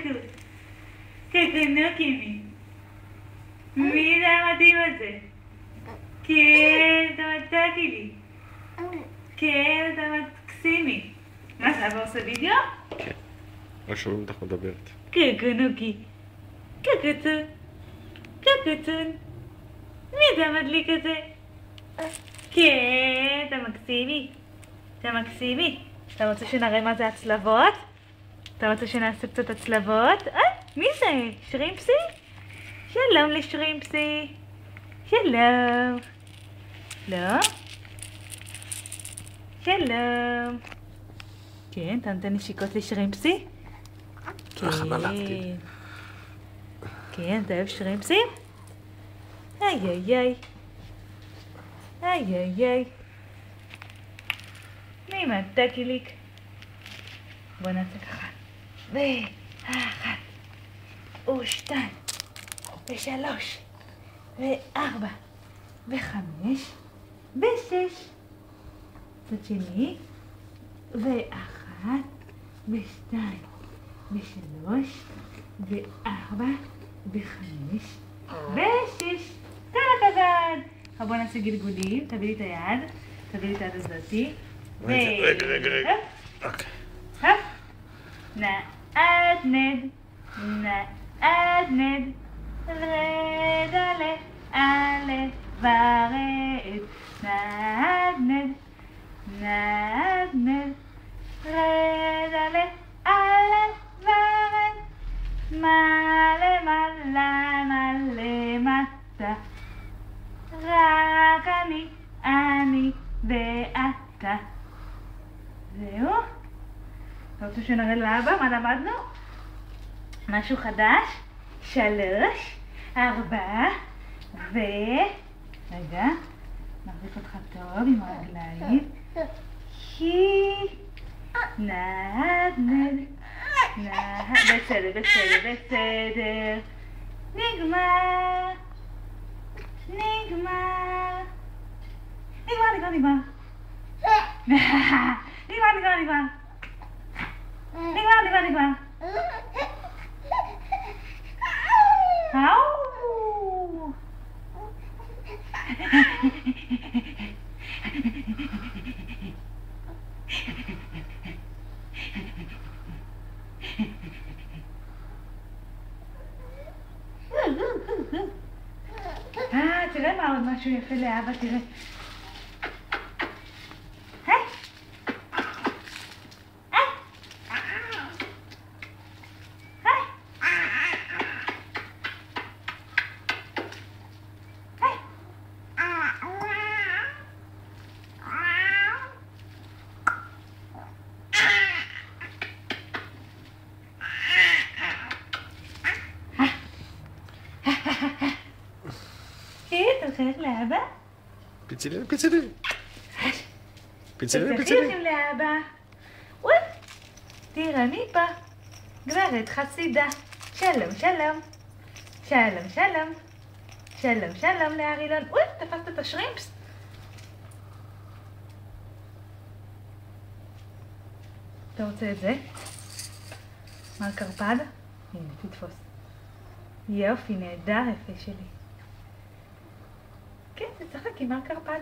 קוקו. קוקונוקימי. מי זה המתאים הזה? כן, אתה מתק לי. כן, אתה מקסימי. מה זה, אבא עושה וידאו? כן. לא שומעים אותך מדברת. קוקונוקי. קוקוצון. קוקוצון. מי זה המדליק הזה? כן, אתה מקסימי. אתה מקסימי. אתה רוצה שנראה מה זה הצלבות? אתה רוצה שנעשה קצת הצלבות? מי זה? שרימפסי? שלום לשרימפסי. שלום. לא? שלום. כן, אתה נותן נשיקות לשרימפסי? איך נלפתי? כן, אתה אוהב שרימפסים? איי איי איי. איי איי איי. מי מתקיליק? בוא נעשה ככה. ואחת. ושתיים. ושלוש. וארבע. וחמש. ושש. צד שני. ואחת. ושתיים. ושלוש. וארבע. וחמש. ושש. כל הכבוד. עכשיו בוא נעשה גלגולים. תביא לי את היד. תביא לי את היד הזאתי. רגע. אוקיי. נעדנד. נעדנד. רד עלה. עלה ורד. נעדנד. נעדנד. רד עלה. עלה ורד. מלא מלא מלא מטה. רק אני ואתה. זהו? אתה רוצה שנראה לאבא מה למדנו? משהו חדש? 3, 4 רגע, נחזיק אותך טוב עם הרגליים. נעדנד. בסדר. נגמר. נגמר. האו. תראה מה עוד משהו יפה לאבא, תראה. אתה מחייך לאבא? פיצילין. תחייכים לאבא. תראה מי פה? גברת חסידה. שלום לארילון. תפסת את השרימפס? אתה רוצה את זה? מר קרפד? הנה, תתפוס. יופי, נהדר יפה שלי. כן, תשחק עם מר קרפד.